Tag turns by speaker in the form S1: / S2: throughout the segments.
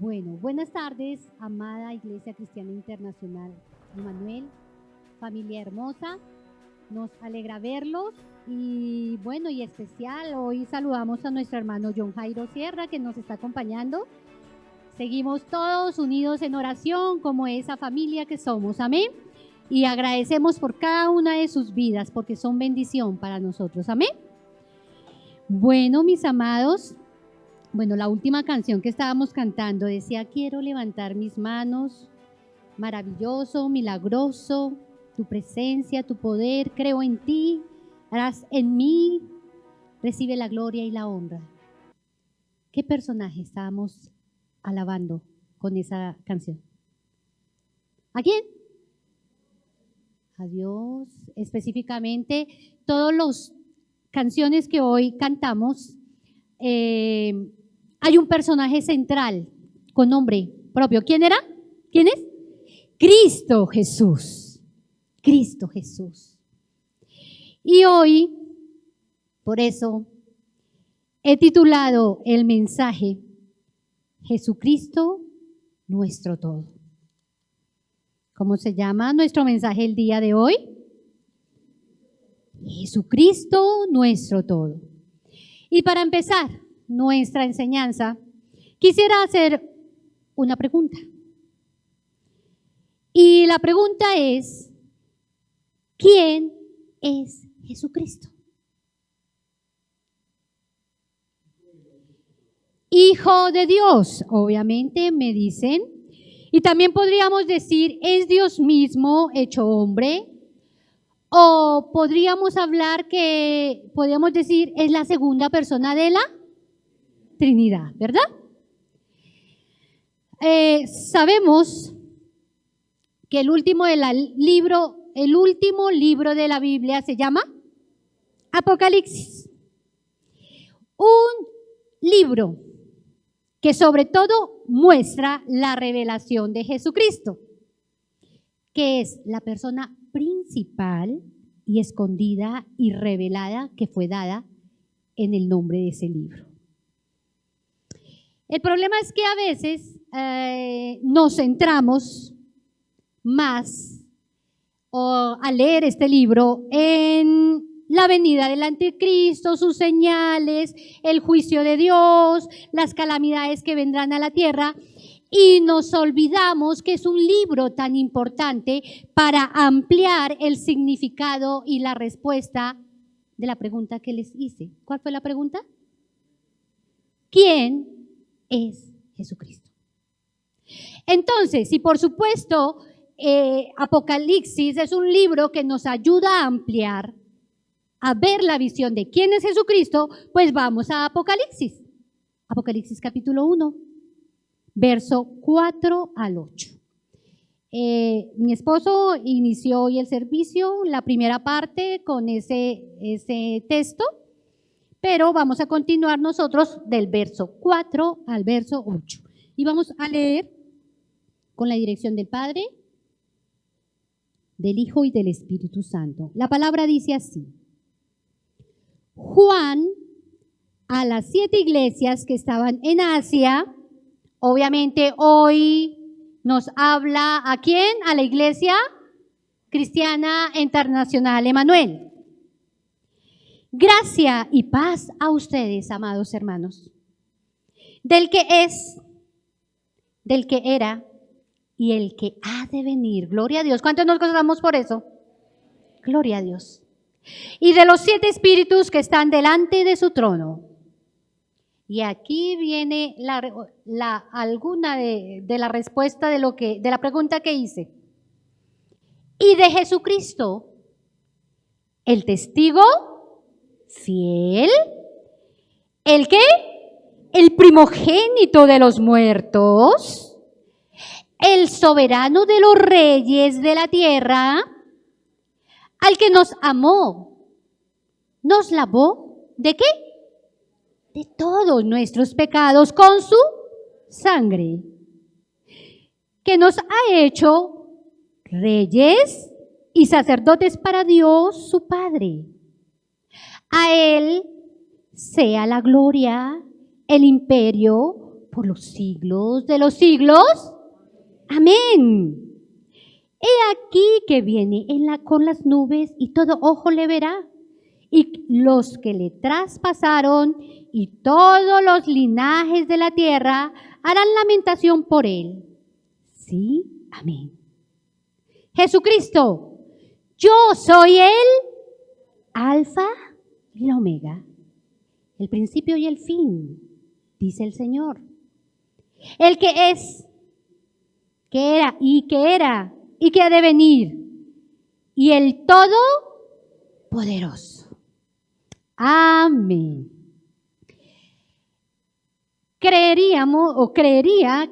S1: Bueno, buenas tardes, amada Iglesia Cristiana Internacional Emmanuel, familia hermosa, nos alegra verlos y bueno, y especial, hoy saludamos a nuestro hermano John Jairo Sierra que nos está acompañando. Seguimos todos unidos en oración como esa familia que somos, amén. Y agradecemos por cada una de sus vidas porque son bendición para nosotros, amén. Bueno, mis amados, la última canción que estábamos cantando decía: quiero levantar mis manos, maravilloso, milagroso, tu presencia, tu poder, creo en ti, harás en mí, recibe la gloria y la honra. ¿Qué personaje estábamos alabando con esa canción? ¿A quién? A Dios. Específicamente, todas las canciones que hoy cantamos, hay un personaje central con nombre propio. ¿Quién era? ¿Quién es? Cristo Jesús. Cristo Jesús. Y hoy, por eso, he titulado el mensaje Jesucristo, nuestro todo. ¿Cómo se llama nuestro mensaje el día de hoy? Jesucristo, nuestro todo. Y para empezar nuestra enseñanza, quisiera hacer una pregunta. Y la pregunta es: ¿quién es Jesucristo? Hijo de Dios, obviamente me dicen. Y también podríamos decir, es Dios mismo hecho hombre. O podríamos decir, es la segunda persona de la Trinidad, ¿verdad? Sabemos que el último libro de la Biblia se llama Apocalipsis. Un libro que sobre todo muestra la revelación de Jesucristo, que es la persona principal y escondida y revelada que fue dada en el nombre de ese libro. El problema es que a veces nos centramos más al leer este libro en la venida del anticristo, sus señales, el juicio de Dios, las calamidades que vendrán a la tierra, y nos olvidamos que es un libro tan importante para ampliar el significado y la respuesta de la pregunta que les hice. ¿Cuál fue la pregunta? ¿Quién es Jesucristo? Entonces, y por supuesto, Apocalipsis es un libro que nos ayuda a ampliar, a ver la visión de quién es Jesucristo, pues vamos a Apocalipsis. Apocalipsis capítulo 1, verso 4 al 8. Mi esposo inició hoy el servicio, la primera parte con ese texto, pero vamos a continuar nosotros del verso 4 al verso 8. Y vamos a leer con la dirección del Padre, del Hijo y del Espíritu Santo. La palabra dice así: Juan, a las 7 iglesias que estaban en Asia, obviamente hoy nos habla ¿a quién? A la Iglesia Cristiana Internacional Emmanuel. Gracia y paz a ustedes, amados hermanos, del que es, del que era y el que ha de venir. Gloria a Dios. ¿Cuántos nos gozamos por eso? Gloria a Dios. Y de los 7 espíritus que están delante de su trono. Y aquí viene alguna de la respuesta de la pregunta que hice. Y de Jesucristo, el testigo fiel, ¿el qué? El primogénito de los muertos, el soberano de los reyes de la tierra, al que nos amó, nos lavó, ¿de qué? De todos nuestros pecados con su sangre, que nos ha hecho reyes y sacerdotes para Dios su Padre. A Él sea la gloria, el imperio por los siglos de los siglos. Amén. He aquí que viene con las nubes y todo ojo le verá, y los que le traspasaron y todos los linajes de la tierra harán lamentación por él. Sí, amén. Jesucristo, yo soy el Alfa y la Omega, el principio y el fin, dice el Señor. El que es, que era y que ha de venir, y el Todopoderoso. Amén. Creería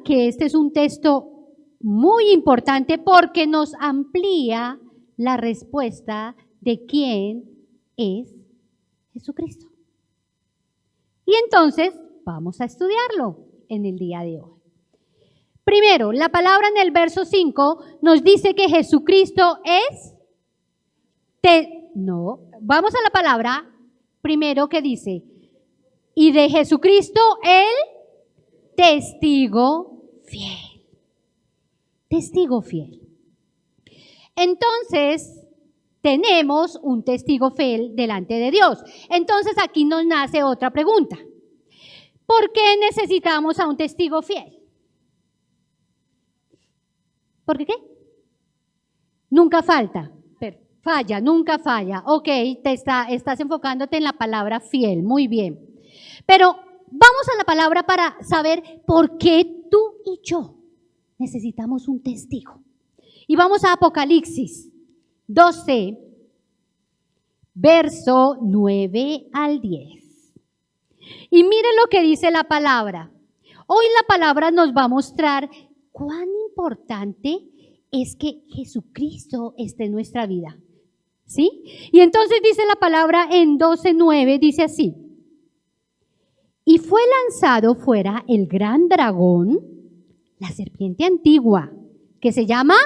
S1: que este es un texto muy importante porque nos amplía la respuesta de quién es Jesucristo. Y entonces vamos a estudiarlo en el día de hoy. Primero, la palabra en el verso 5 nos dice que Jesucristo es... vamos a la palabra primero que dice, y de Jesucristo el testigo fiel. Testigo fiel. Entonces, tenemos un testigo fiel delante de Dios. Entonces, aquí nos nace otra pregunta. ¿Por qué necesitamos a un testigo fiel? ¿Por qué? Nunca falta. Falla, nunca falla. Ok, estás enfocándote en la palabra fiel. Muy bien. Pero vamos a la palabra para saber por qué tú y yo necesitamos un testigo. Y vamos a Apocalipsis 12, verso 9 al 10. Y mire lo que dice la palabra. Hoy la palabra nos va a mostrar cuán importante es que Jesucristo esté en nuestra vida. ¿Sí? Y entonces dice la palabra en 12:9, dice así. Y fue lanzado fuera el gran dragón, la serpiente antigua, que se llama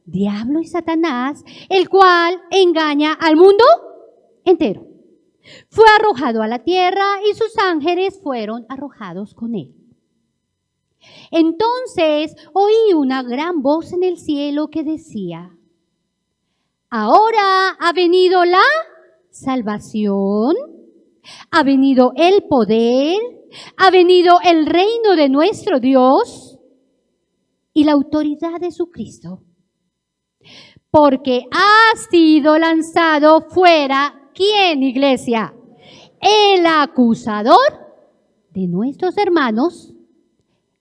S1: Diablo y Satanás, el cual engaña al mundo entero. Fue arrojado a la tierra y sus ángeles fueron arrojados con él. Entonces oí una gran voz en el cielo que decía: ahora ha venido la salvación, ha venido el poder, ha venido el reino de nuestro Dios y la autoridad de su Cristo. Porque ha sido lanzado fuera, ¿quién, iglesia? El acusador de nuestros hermanos,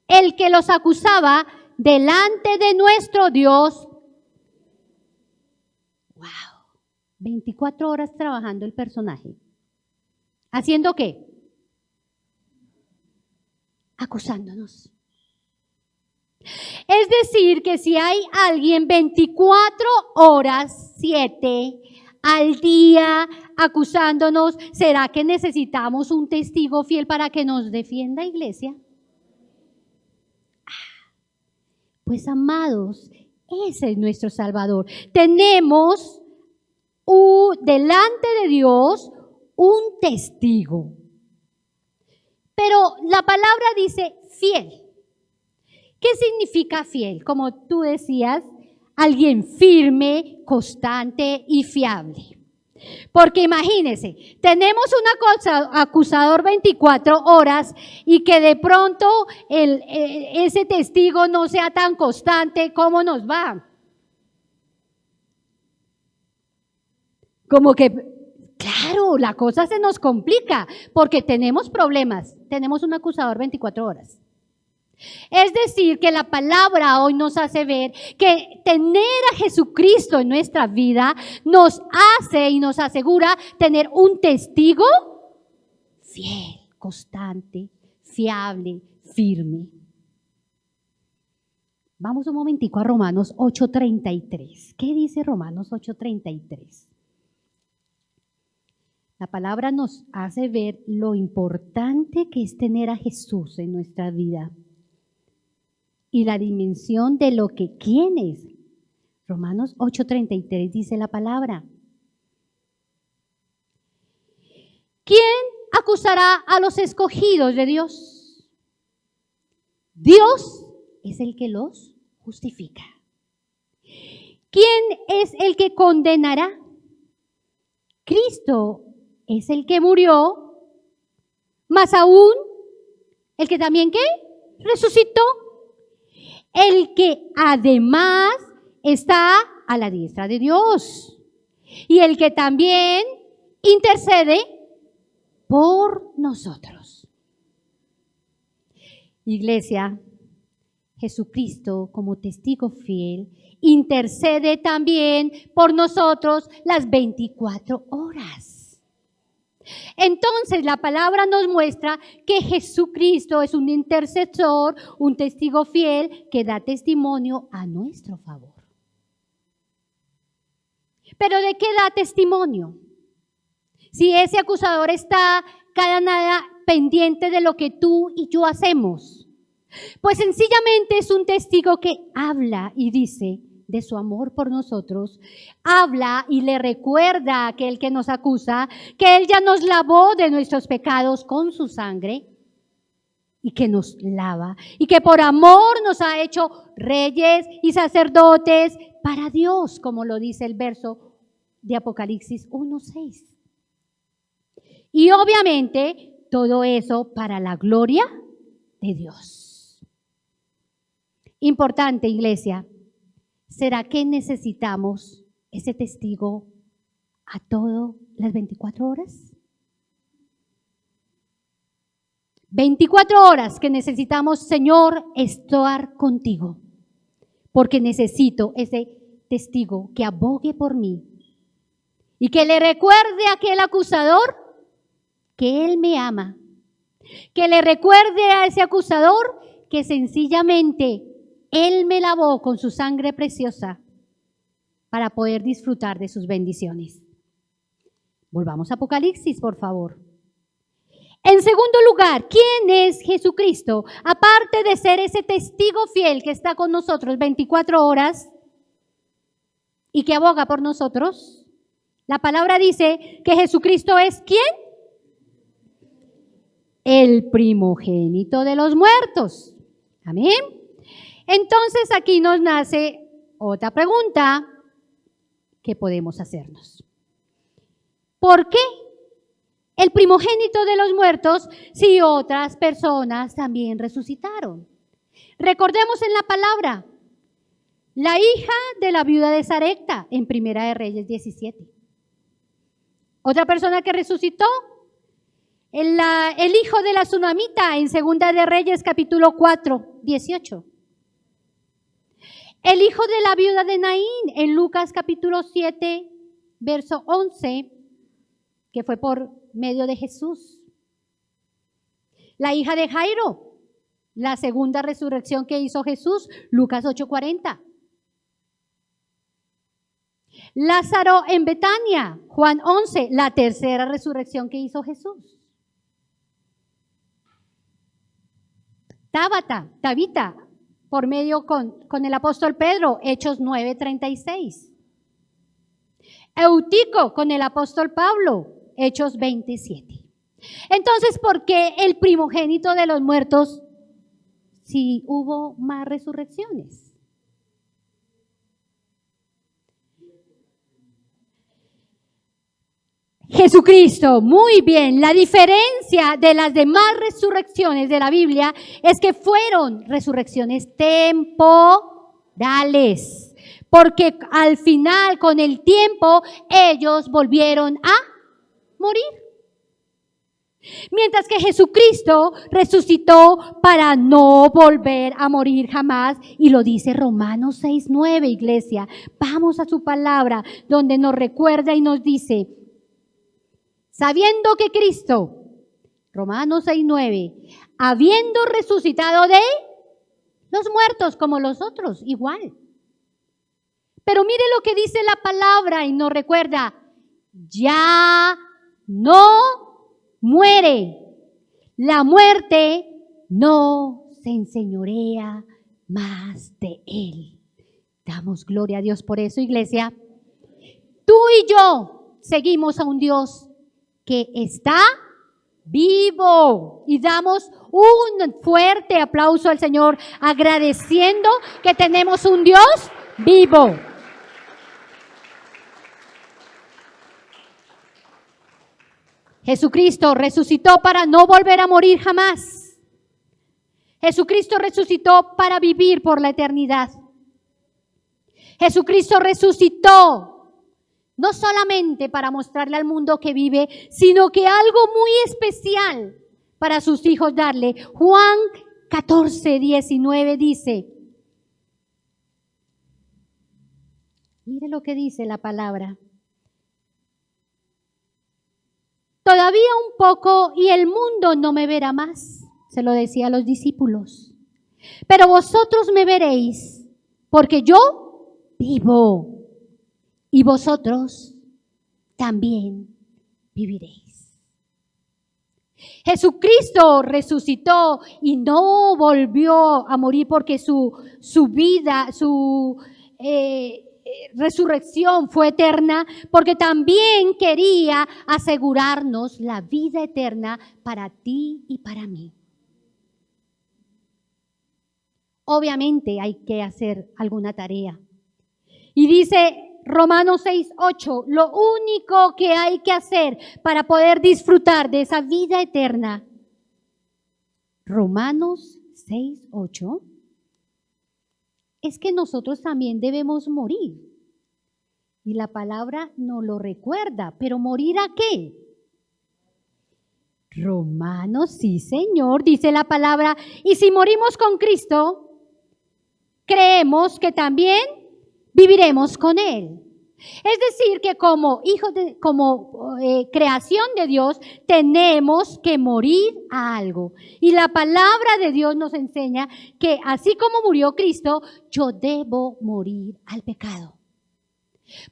S1: el que los acusaba delante de nuestro Dios. Wow, 24 horas trabajando el personaje. ¿Haciendo qué? Acusándonos. Es decir, que si hay alguien 24 horas, 7 al día acusándonos, ¿será que necesitamos un testigo fiel para que nos defienda, iglesia? Pues amados, ese es nuestro Salvador. Tenemos delante de Dios un testigo. Pero la palabra dice fiel. ¿Qué significa fiel? Como tú decías, alguien firme, constante y fiable. Porque imagínense, tenemos un acusador 24 horas y que de pronto ese testigo no sea tan constante, ¿cómo nos va? Como que, claro, la cosa se nos complica porque tenemos problemas, tenemos un acusador 24 horas. Es decir, que la palabra hoy nos hace ver que tener a Jesucristo en nuestra vida nos hace y nos asegura tener un testigo fiel, constante, fiable, firme. Vamos un momentico a Romanos 8:33. ¿Qué dice Romanos 8:33? La palabra nos hace ver lo importante que es tener a Jesús en nuestra vida. Y la dimensión de lo que quién es. Romanos 8:33 dice la palabra. ¿Quién acusará a los escogidos de Dios? Dios es el que los justifica. ¿Quién es el que condenará? Cristo es el que murió, más aún, el que también, ¿qué? Resucitó. El que además está a la diestra de Dios. Y el que también intercede por nosotros. Iglesia, Jesucristo como testigo fiel intercede también por nosotros las 24 horas. Entonces la palabra nos muestra que Jesucristo es un intercesor, un testigo fiel que da testimonio a nuestro favor. ¿Pero de qué da testimonio? Si ese acusador está cada nada pendiente de lo que tú y yo hacemos, pues sencillamente es un testigo que habla y dice de su amor por nosotros, habla y le recuerda a aquel que nos acusa que Él ya nos lavó de nuestros pecados con su sangre y que nos lava y que por amor nos ha hecho reyes y sacerdotes para Dios, como lo dice el verso de Apocalipsis 1:6. Y obviamente todo eso para la gloria de Dios. Importante, iglesia. ¿Será que necesitamos ese testigo a todas las 24 horas? 24 horas que necesitamos, Señor, estar contigo, porque necesito ese testigo que abogue por mí y que le recuerde a aquel acusador que Él me ama, que le recuerde a ese acusador que sencillamente Él me lavó con su sangre preciosa para poder disfrutar de sus bendiciones. Volvamos a Apocalipsis, por favor. En segundo lugar, ¿quién es Jesucristo? Aparte de ser ese testigo fiel que está con nosotros 24 horas y que aboga por nosotros, la palabra dice que Jesucristo es ¿quién? El primogénito de los muertos. Amén. Entonces aquí nos nace otra pregunta que podemos hacernos. ¿Por qué el primogénito de los muertos si otras personas también resucitaron? Recordemos en la palabra, la hija de la viuda de Sarepta en Primera de Reyes 17. Otra persona que resucitó, el hijo de la Sunamita en Segunda de Reyes capítulo 4, 18. El hijo de la viuda de Naín en Lucas capítulo 7, verso 11, que fue por medio de Jesús. La hija de Jairo, la segunda resurrección que hizo Jesús, Lucas 8:40. Lázaro en Betania, Juan 11, la tercera resurrección que hizo Jesús. Tabita, por medio con el apóstol Pedro, Hechos 9:36. Eutico con el apóstol Pablo, Hechos 27. Entonces, ¿por qué el primogénito de los muertos si hubo más resurrecciones? Jesucristo, muy bien. La diferencia de las demás resurrecciones de la Biblia es que fueron resurrecciones temporales, porque al final, con el tiempo, ellos volvieron a morir. Mientras que Jesucristo resucitó para no volver a morir jamás, y lo dice Romanos 6:9, iglesia. Vamos a su palabra, donde nos recuerda y nos dice, sabiendo que Cristo, Romanos 6:9, habiendo resucitado de los muertos como los otros, igual. Pero mire lo que dice la palabra y nos recuerda, ya no muere. La muerte no se enseñorea más de él. Damos gloria a Dios por eso, iglesia. Tú y yo seguimos a un Dios que está vivo. Y damos un fuerte aplauso al Señor, agradeciendo que tenemos un Dios vivo. Jesucristo resucitó para no volver a morir jamás. Jesucristo resucitó para vivir por la eternidad. Jesucristo resucitó no solamente para mostrarle al mundo que vive, sino que algo muy especial para sus hijos darle. Juan 14:19 dice, mire lo que dice la palabra. Todavía un poco y el mundo no me verá más, se lo decía a los discípulos. Pero vosotros me veréis, porque yo vivo y vosotros también viviréis. Jesucristo resucitó y no volvió a morir porque su vida, su resurrección fue eterna, porque también quería asegurarnos la vida eterna para ti y para mí. Obviamente hay que hacer alguna tarea. Y dice Romanos 6:8, lo único que hay que hacer para poder disfrutar de esa vida eterna. Romanos 6:8 es que nosotros también debemos morir. Y la palabra nos lo recuerda, pero ¿morir a qué? Romanos, sí Señor, dice la palabra, y si morimos con Cristo, creemos que también viviremos con Él. Es decir, que como hijos creación de Dios, tenemos que morir a algo. Y la palabra de Dios nos enseña que así como murió Cristo, yo debo morir al pecado.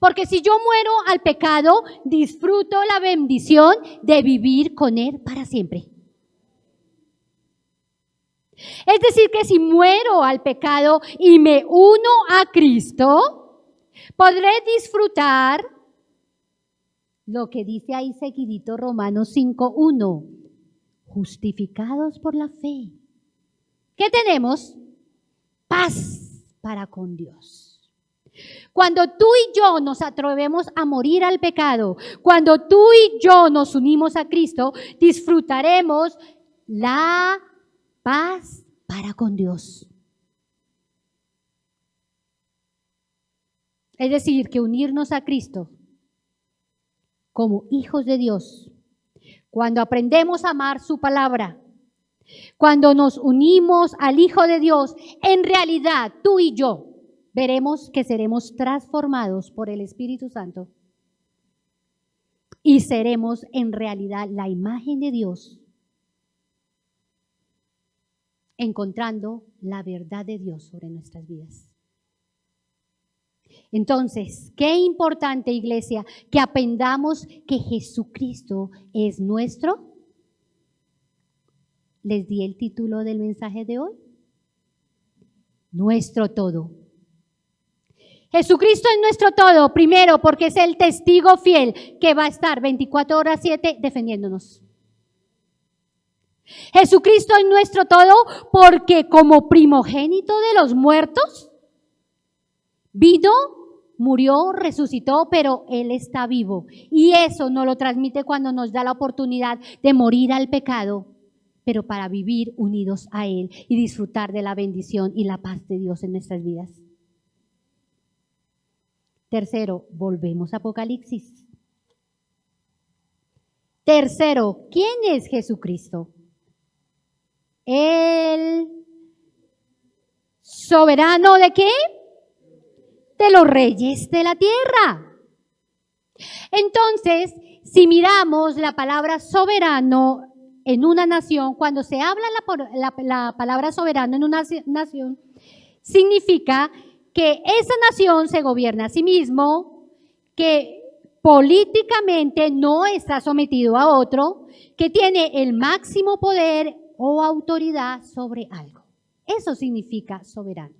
S1: Porque si yo muero al pecado, disfruto la bendición de vivir con Él para siempre. Es decir, que si muero al pecado y me uno a Cristo, podré disfrutar lo que dice ahí seguidito Romanos 5:1, justificados por la fe. ¿Qué tenemos? Paz para con Dios. Cuando tú y yo nos atrevemos a morir al pecado, cuando tú y yo nos unimos a Cristo, disfrutaremos la paz para con Dios. Es decir, que unirnos a Cristo como hijos de Dios, cuando aprendemos a amar su palabra, cuando nos unimos al Hijo de Dios, en realidad tú y yo veremos que seremos transformados por el Espíritu Santo y seremos en realidad la imagen de Dios, encontrando la verdad de Dios sobre nuestras vidas. Entonces, qué importante, iglesia, que aprendamos que Jesucristo es nuestro. Les di el título del mensaje de hoy. Nuestro todo. Jesucristo es nuestro todo, primero porque es el testigo fiel que va a estar 24/7 defendiéndonos. Jesucristo es nuestro todo porque como primogénito de los muertos, vino, murió, resucitó, pero Él está vivo. Y eso nos lo transmite cuando nos da la oportunidad de morir al pecado, pero para vivir unidos a Él y disfrutar de la bendición y la paz de Dios en nuestras vidas. Tercero, volvemos a Apocalipsis. Tercero, ¿quién es Jesucristo? El soberano ¿de qué? De los reyes de la tierra. Entonces, si miramos la palabra soberano en una nación, cuando se habla la palabra soberano en una nación, significa que esa nación se gobierna a sí mismo, que políticamente no está sometido a otro, que tiene el máximo poder o autoridad sobre algo. Eso significa soberano.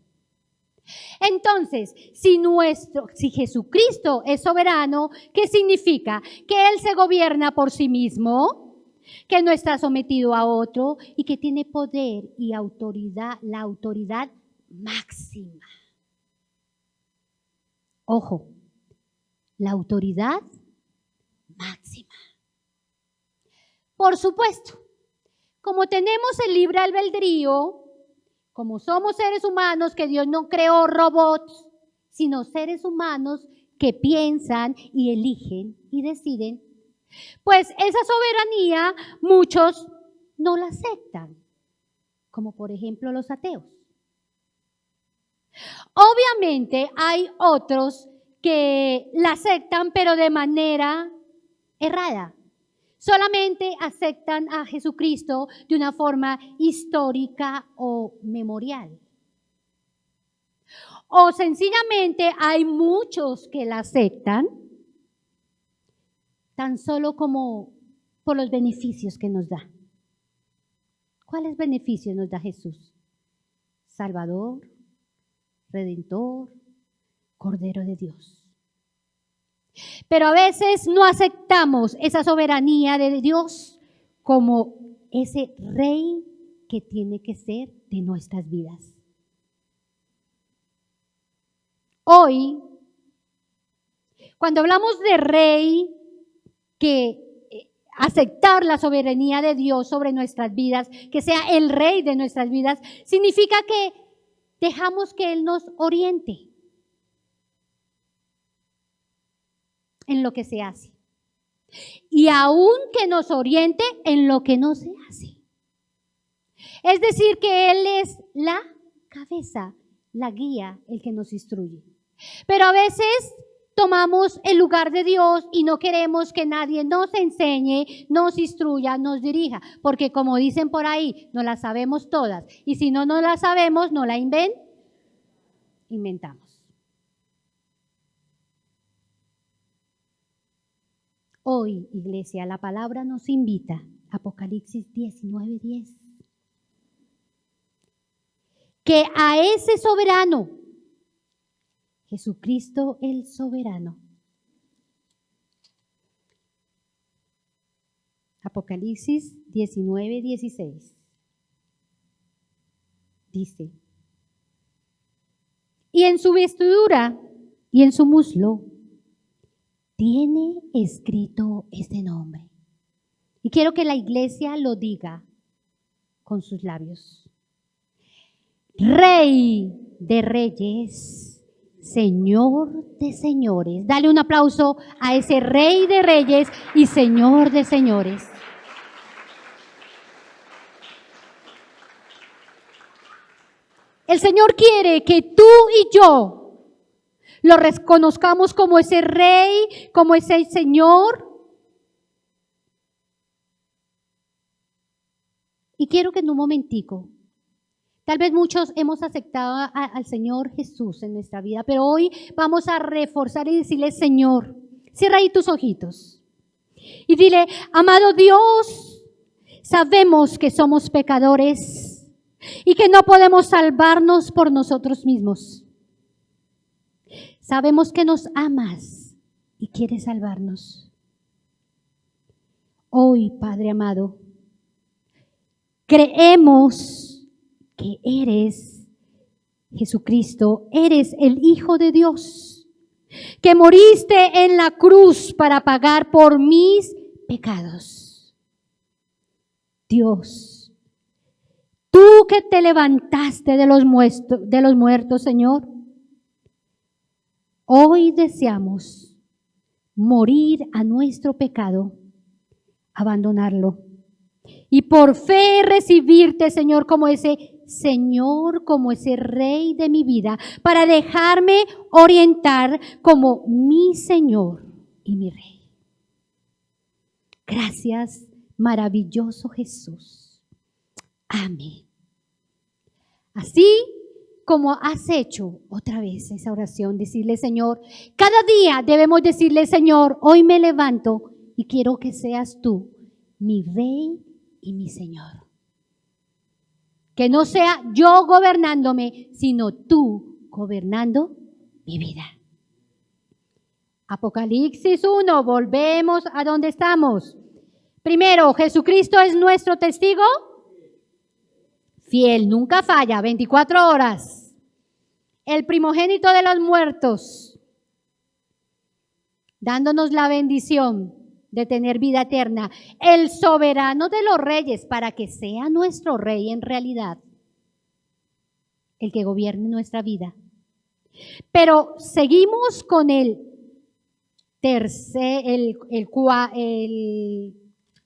S1: Entonces, si Jesucristo es soberano, ¿qué significa? Que Él se gobierna por sí mismo, que no está sometido a otro y que tiene poder y autoridad, la autoridad máxima. Ojo, la autoridad máxima. Por supuesto, como tenemos el libre albedrío, como somos seres humanos, que Dios no creó robots, sino seres humanos que piensan y eligen y deciden, pues esa soberanía muchos no la aceptan, como por ejemplo los ateos. Obviamente hay otros que la aceptan, pero de manera errada. Solamente aceptan a Jesucristo de una forma histórica o memorial. O sencillamente hay muchos que la aceptan tan solo como por los beneficios que nos da. ¿Cuáles beneficios nos da Jesús? Salvador, Redentor, Cordero de Dios. Pero a veces no aceptamos esa soberanía de Dios como ese rey que tiene que ser de nuestras vidas. Hoy, cuando hablamos de rey, que aceptar la soberanía de Dios sobre nuestras vidas, que sea el rey de nuestras vidas, significa que dejamos que Él nos oriente en lo que se hace. Y aún que nos oriente en lo que no se hace. Es decir, que Él es la cabeza, la guía, el que nos instruye. Pero a veces tomamos el lugar de Dios y no queremos que nadie nos enseñe, nos instruya, nos dirija. Porque como dicen por ahí, no las sabemos todas. Y si no la sabemos, no la inventamos. Hoy, iglesia, la palabra nos invita, Apocalipsis 19:10, que a ese soberano, Jesucristo el soberano, Apocalipsis 19:16, dice, y en su vestidura y en su muslo tiene escrito este nombre. Y quiero que la iglesia lo diga con sus labios. Rey de reyes, Señor de señores. Dale un aplauso a ese Rey de reyes y Señor de señores. El Señor quiere que tú y yo lo reconozcamos como ese Rey, como ese Señor. Y quiero que en un momentico, tal vez muchos hemos aceptado al Señor Jesús en nuestra vida, pero hoy vamos a reforzar y decirle, Señor, cierra ahí tus ojitos y dile, amado Dios, sabemos que somos pecadores y que no podemos salvarnos por nosotros mismos. Sabemos que nos amas y quieres salvarnos. Hoy, Padre amado, creemos que eres Jesucristo, eres el Hijo de Dios, que moriste en la cruz para pagar por mis pecados. Dios, tú que te levantaste de los muertos, Señor, hoy deseamos morir a nuestro pecado, abandonarlo y por fe recibirte, Señor, como ese Señor, como ese Rey de mi vida, para dejarme orientar como mi Señor y mi Rey. Gracias, maravilloso Jesús. Amén. Así como has hecho otra vez esa oración, decirle, Señor, cada día debemos decirle, Señor, hoy me levanto y quiero que seas tú mi Rey y mi Señor. Que no sea yo gobernándome, sino tú gobernando mi vida. Apocalipsis 1, volvemos a donde estamos. Primero, Jesucristo es nuestro testigo fiel, nunca falla, 24 horas. El primogénito de los muertos, dándonos la bendición de tener vida eterna. El soberano de los reyes, para que sea nuestro rey en realidad, el que gobierne nuestra vida. Pero seguimos con el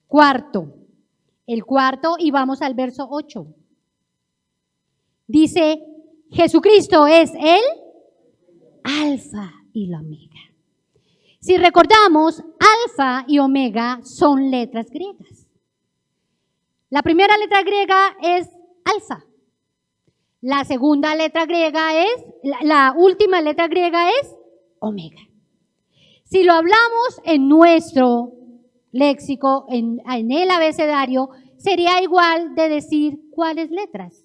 S1: cuarto, y vamos al verso 8. Dice, Jesucristo es el alfa y la omega. Si recordamos, alfa y omega son letras griegas. La primera letra griega es alfa. La segunda letra griega es, la última letra griega es omega. Si lo hablamos en nuestro léxico, en el abecedario, sería igual de decir cuáles letras.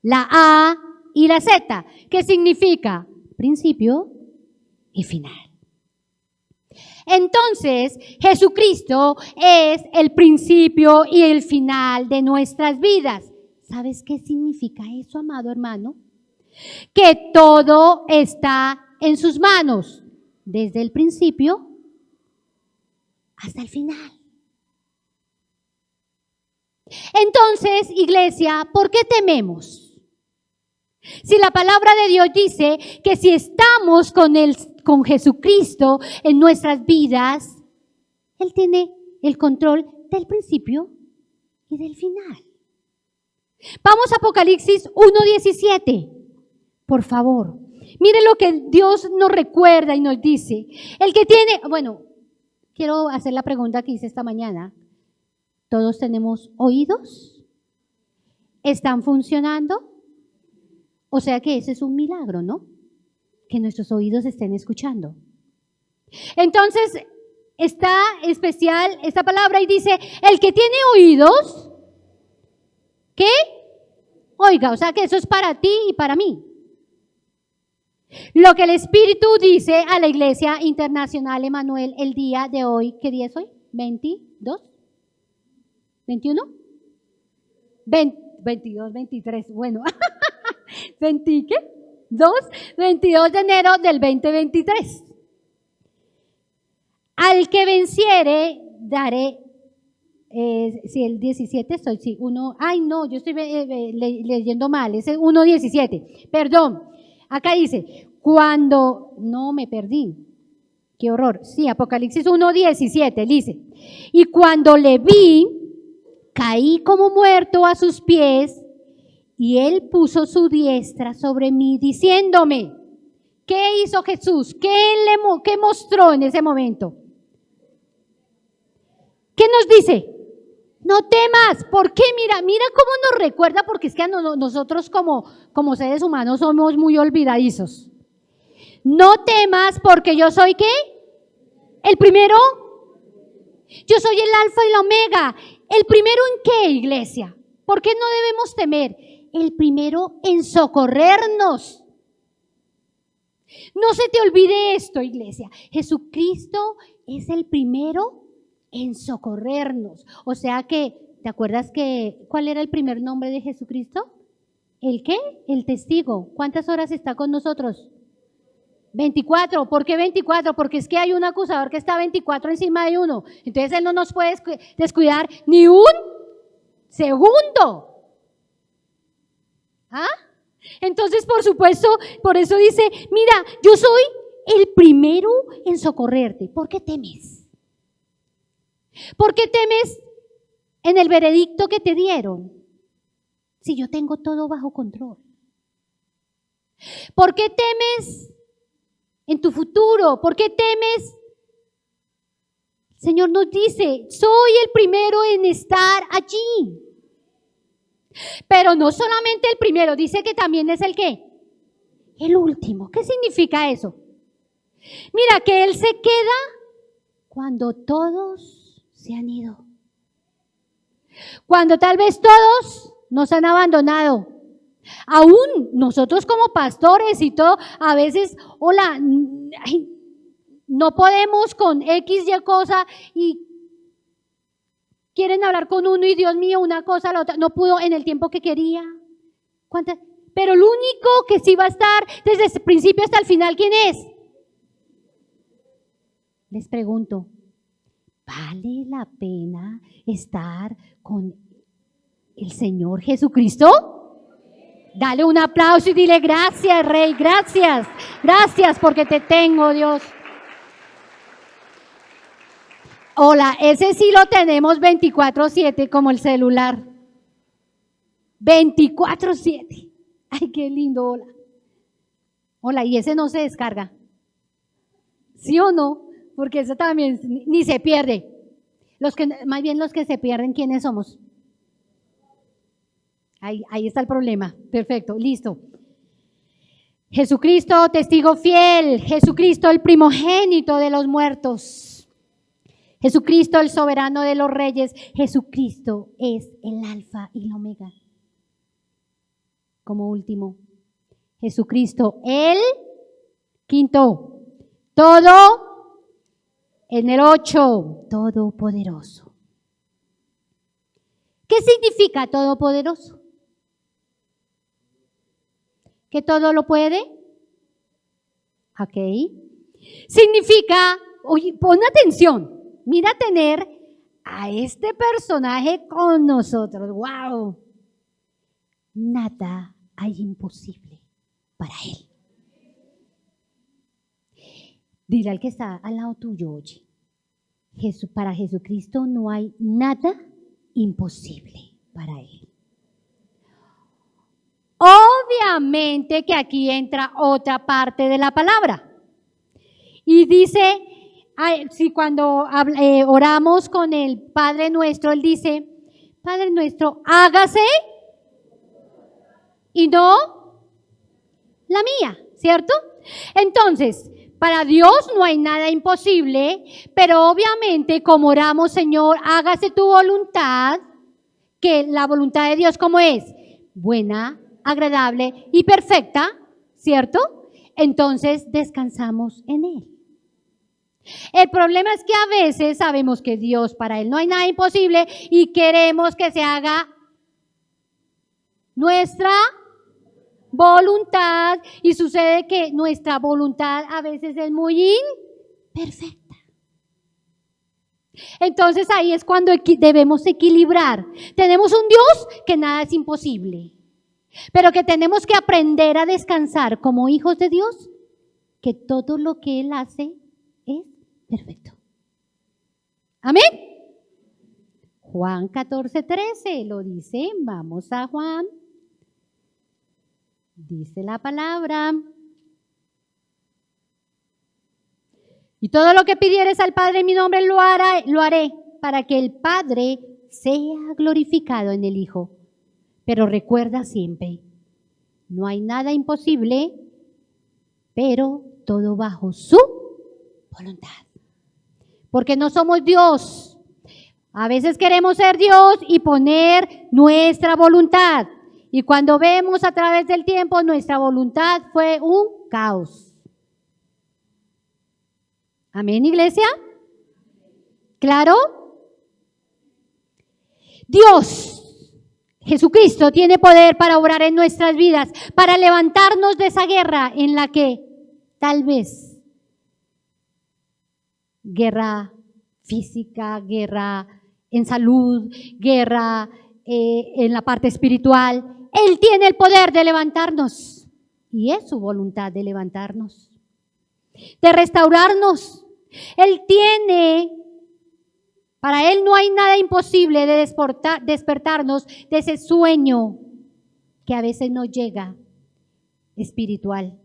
S1: La A y la Z, que significa principio y final. Entonces, Jesucristo es el principio y el final de nuestras vidas. ¿Sabes qué significa eso, amado hermano? Que todo está en sus manos, desde el principio hasta el final. Entonces, iglesia, ¿por qué tememos? Si la palabra de Dios dice que si estamos con Jesucristo en nuestras vidas, Él tiene el control del principio y del final. Vamos a Apocalipsis 1:17, por favor. Mire lo que Dios nos recuerda y nos dice. El que tiene, bueno, quiero hacer la pregunta que hice esta mañana. ¿Todos tenemos oídos? ¿Están funcionando? O sea que ese es un milagro, ¿no? Que nuestros oídos estén escuchando. Entonces, está especial esta palabra y dice, el que tiene oídos, ¿qué? Oiga, o sea que eso es para ti y para mí. Lo que el Espíritu dice a la Iglesia Internacional Emanuel el día de hoy, ¿qué día es hoy? ¿22? ¿21? 22, 23, bueno. 22 de enero del 2023. Al que venciere, daré, si el 17 estoy, sí, yo estoy leyendo mal, es el 1:17, perdón, acá dice, no me perdí, qué horror, sí, Apocalipsis 1:17, dice, y cuando le vi, caí como muerto a sus pies, y Él puso su diestra sobre mí, diciéndome, ¿qué hizo Jesús? ¿Qué mostró en ese momento? ¿Qué nos dice? No temas. ¿Por qué? Mira cómo nos recuerda, porque es que nosotros como seres humanos somos muy olvidadizos. No temas porque yo soy ¿qué? El primero. Yo soy el alfa y la omega. ¿El primero en qué, iglesia? ¿Por qué no debemos temer? El primero en socorrernos. No se te olvide esto, iglesia. Jesucristo es el primero en socorrernos. O sea que, ¿te acuerdas cuál era el primer nombre de Jesucristo? ¿El qué? El testigo. ¿Cuántas horas está con nosotros? 24. ¿Por qué 24? Porque es que hay un acusador que está 24 encima de uno. Entonces Él no nos puede descuidar ni un segundo. ¿Ah? Entonces, por supuesto, por eso dice, mira, yo soy el primero en socorrerte. ¿Por qué temes? ¿Por qué temes en el veredicto que te dieron? Si yo tengo todo bajo control. ¿Por qué temes en tu futuro? ¿Por qué temes? El Señor nos dice, soy el primero en estar allí. Pero no solamente el primero, dice que también es el ¿qué? El último. ¿Qué significa eso? Mira, que Él se queda cuando todos se han ido. Cuando tal vez todos nos han abandonado. Aún nosotros como pastores y todo, a veces, no podemos con X y cosa y quieren hablar con uno y Dios mío, una cosa, la otra, no pudo en el tiempo que quería. Pero el único que sí va a estar desde el principio hasta el final, ¿quién es? Les pregunto, ¿vale la pena estar con el Señor Jesucristo? Dale un aplauso y dile gracias, Rey, gracias, gracias porque te tengo, Dios. Hola, ese sí lo tenemos 24/7 como el celular. 24/7. Ay, qué lindo, hola. Hola, y ese no se descarga. ¿Sí o no? Porque ese también ni se pierde. Más bien los que se pierden, ¿quiénes somos? Ahí está el problema. Perfecto, listo. Jesucristo, testigo fiel. Jesucristo, el primogénito de los muertos. Jesucristo, el soberano de los reyes. Jesucristo es el alfa y el omega. Como último, Jesucristo, el quinto. Todo en el 8, todopoderoso. ¿Qué significa todopoderoso? ¿Que todo lo puede? Ok. Significa, oye, pon atención. Mira tener a este personaje con nosotros. ¡Wow! Nada hay imposible para Él. Dile al que está al lado tuyo, oye, para Jesucristo no hay nada imposible para Él. Obviamente que aquí entra otra parte de la palabra. Y dice, si cuando oramos con el Padre Nuestro, Él dice, Padre Nuestro, hágase y no la mía, ¿cierto? Entonces, para Dios no hay nada imposible, pero obviamente como oramos, Señor, hágase tu voluntad, que la voluntad de Dios ¿cómo es? Buena, agradable y perfecta, ¿cierto? Entonces descansamos en Él. El problema es que a veces sabemos que Dios, para Él no hay nada imposible y queremos que se haga nuestra voluntad y sucede que nuestra voluntad a veces es muy imperfecta. Entonces ahí es cuando debemos equilibrar. Tenemos un Dios que nada es imposible, pero que tenemos que aprender a descansar como hijos de Dios, que todo lo que Él hace es perfecto. Amén. Juan 14:13 lo dice. Vamos a Juan. Dice la palabra. Y todo lo que pidieres al Padre en mi nombre lo haré para que el Padre sea glorificado en el Hijo. Pero recuerda siempre, no hay nada imposible, pero todo bajo su voluntad. Porque no somos Dios. A veces queremos ser Dios y poner nuestra voluntad. Y cuando vemos a través del tiempo, nuestra voluntad fue un caos. Amén, iglesia. ¿Claro? Dios, Jesucristo, tiene poder para obrar en nuestras vidas, para levantarnos de esa guerra en la que tal vez guerra física, guerra en salud, guerra en la parte espiritual. Él tiene el poder de levantarnos y es su voluntad de levantarnos, de restaurarnos. Él tiene, para Él no hay nada imposible de despertarnos de ese sueño que a veces nos llega espiritual.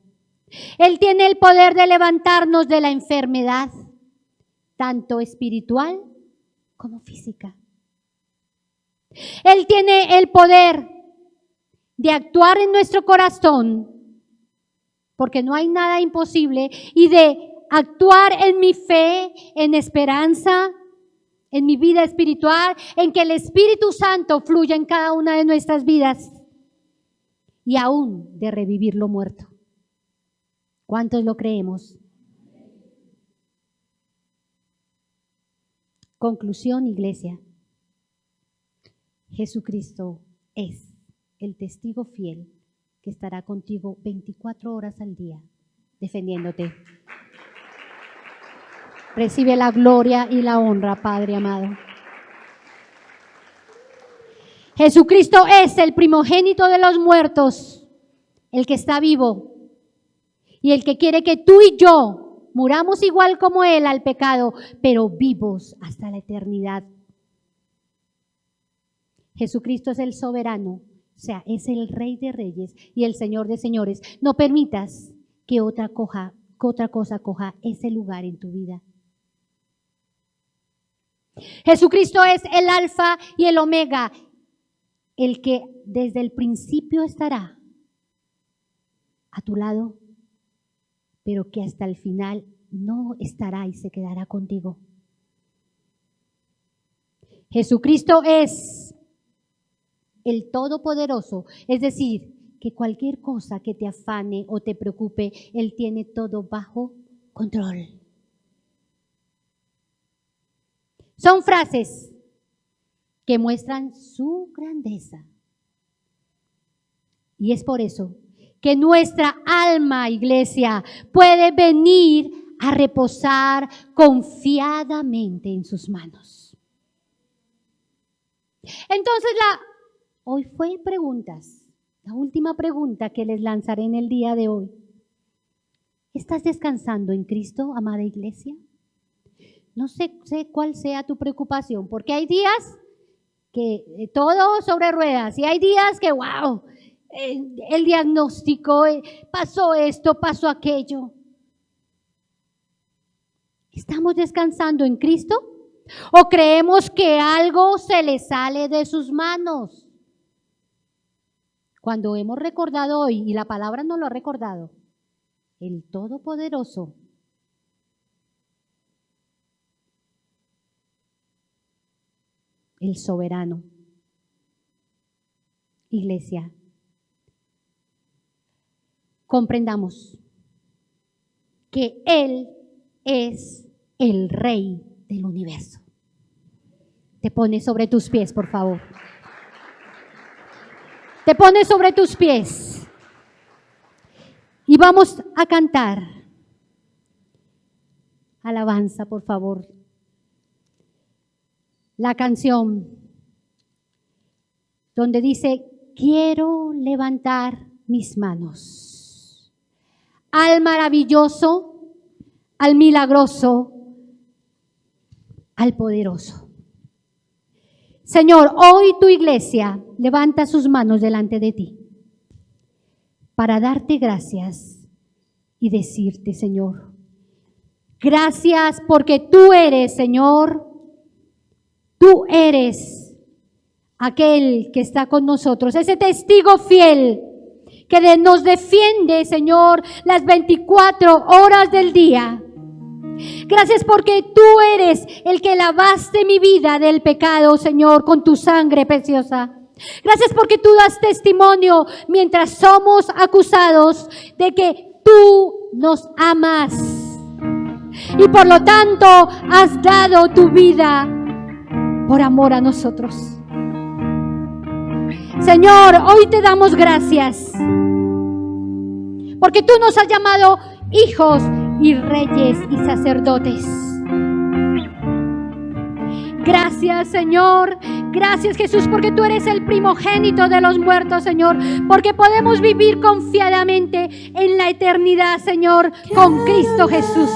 S1: Él tiene el poder de levantarnos de la enfermedad, tanto espiritual como física. Él tiene el poder de actuar en nuestro corazón, porque no hay nada imposible, y de actuar en mi fe, en esperanza, en mi vida espiritual, en que el Espíritu Santo fluya en cada una de nuestras vidas y aún de revivir lo muerto. ¿Cuántos lo creemos? Conclusión, iglesia. Jesucristo es el testigo fiel que estará contigo 24 horas al día, defendiéndote. Recibe la gloria y la honra, Padre amado. Jesucristo es el primogénito de los muertos, el que está vivo y el que quiere que tú y yo muramos igual como Él al pecado, pero vivos hasta la eternidad. Jesucristo es el soberano, o sea, es el Rey de Reyes y el Señor de Señores. No permitas que otra cosa coja ese lugar en tu vida. Jesucristo es el Alfa y el Omega, el que desde el principio estará a tu lado, pero que hasta el final no estará y se quedará contigo. Jesucristo es el Todopoderoso, es decir, que cualquier cosa que te afane o te preocupe, Él tiene todo bajo control. Son frases que muestran su grandeza. Y es por eso que nuestra alma, iglesia, puede venir a reposar confiadamente en sus manos. Entonces, hoy fue preguntas, la última pregunta que les lanzaré en el día de hoy. ¿Estás descansando en Cristo, amada iglesia? No sé cuál sea tu preocupación, porque hay días que todo sobre ruedas y hay días que, wow, el diagnóstico, pasó esto, pasó aquello. ¿Estamos descansando en Cristo? ¿O creemos que algo se le sale de sus manos? Cuando hemos recordado hoy, y la palabra nos lo ha recordado, el Todopoderoso, el soberano. Iglesia, comprendamos que Él es el Rey del universo. Te pones sobre tus pies, por favor. Te pones sobre tus pies y vamos a cantar. Alabanza, por favor. La canción donde dice, quiero levantar mis manos al maravilloso, al milagroso, al poderoso. Señor, hoy tu iglesia levanta sus manos delante de ti para darte gracias y decirte, Señor, gracias porque tú eres, Señor, tú eres aquel que está con nosotros, ese testigo fiel que nos defiende, Señor, las 24 horas del día. Gracias porque tú eres el que lavaste mi vida del pecado, Señor, con tu sangre preciosa. Gracias porque tú das testimonio mientras somos acusados de que tú nos amas. Y por lo tanto has dado tu vida por amor a nosotros. Señor, hoy te damos gracias porque tú nos has llamado hijos y reyes y sacerdotes. Gracias, Señor. Gracias, Jesús, porque tú eres el primogénito de los muertos, Señor, porque podemos vivir confiadamente en la eternidad, Señor, con Cristo Jesús.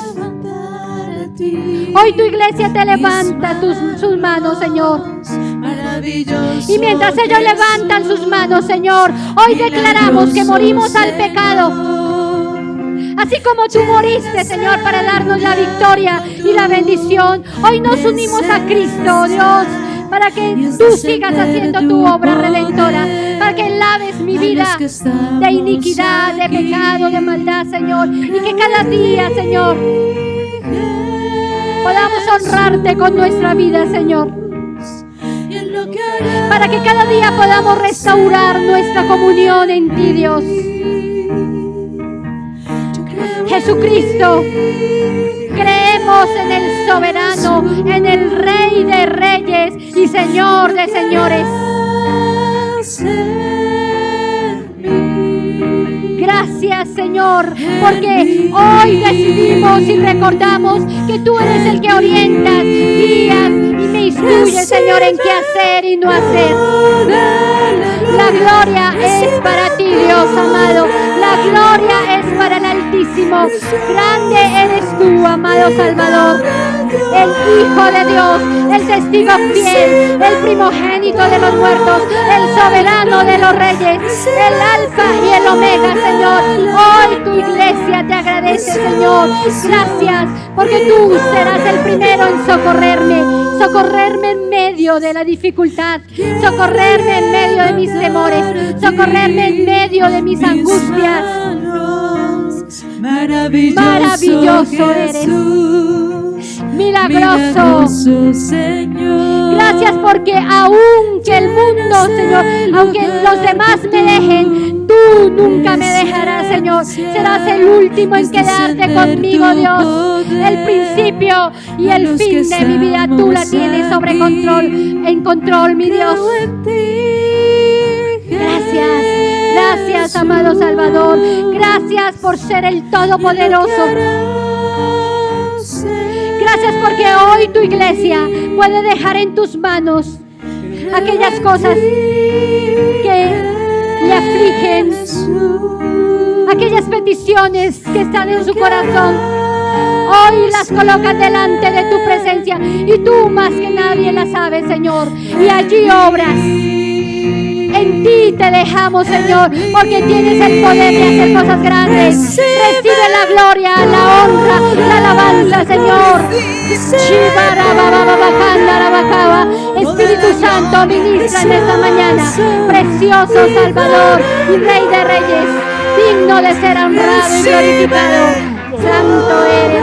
S1: Hoy tu iglesia te levanta sus manos, Señor. Y mientras ellos levantan sus manos, Señor, hoy declaramos que morimos al pecado. Así como tú moriste, Señor, para darnos la victoria y la bendición, hoy nos unimos a Cristo, Dios, para que tú sigas haciendo tu obra redentora, para que laves mi vida de iniquidad, de pecado, de maldad, Señor, y que cada día, Señor, podamos honrarte con nuestra vida, Señor, para que cada día podamos restaurar nuestra comunión en ti, Dios. Jesucristo, creemos en el soberano, en el Rey de Reyes y Señor de Señores. Gracias, Señor, porque hoy decidimos y recordamos que tú eres el que orientas, guías y me instruyes, Señor, en qué hacer y no hacer. La gloria es para ti, Dios amado. La gloria es para el Altísimo. Grande eres tú, amado Salvador, el Hijo de Dios, el testigo fiel, el primogénito de los muertos, el soberano de los reyes, el Alfa y el Omega, Señor. Hoy tu iglesia te agradece, Señor. Gracias, porque tú serás el primero en socorrerme en medio de la dificultad, socorrerme en medio de mis temores, socorrerme en medio de mis angustias. Maravilloso eres, milagroso Señor. Gracias porque aunque el mundo, Señor, aunque los demás me dejen, tú nunca me dejarás, Señor. Serás el último en quedarte conmigo, Dios. El principio y el fin de mi vida tú la tienes en control, mi Dios. Gracias, amado Salvador. Gracias por ser el Todopoderoso. Gracias porque hoy tu iglesia puede dejar en tus manos aquellas cosas que le afligen, aquellas peticiones que están en su corazón. Hoy las colocas delante de tu presencia y tú más que nadie las sabes, Señor, y allí obras. En ti te dejamos, Señor, porque tienes el poder de hacer cosas grandes. Recibe la gloria, la honra, la alabanza, Señor. Espíritu Santo, ministra en esta mañana. Precioso Salvador y Rey de Reyes, digno de ser honrado y glorificado. Santo eres.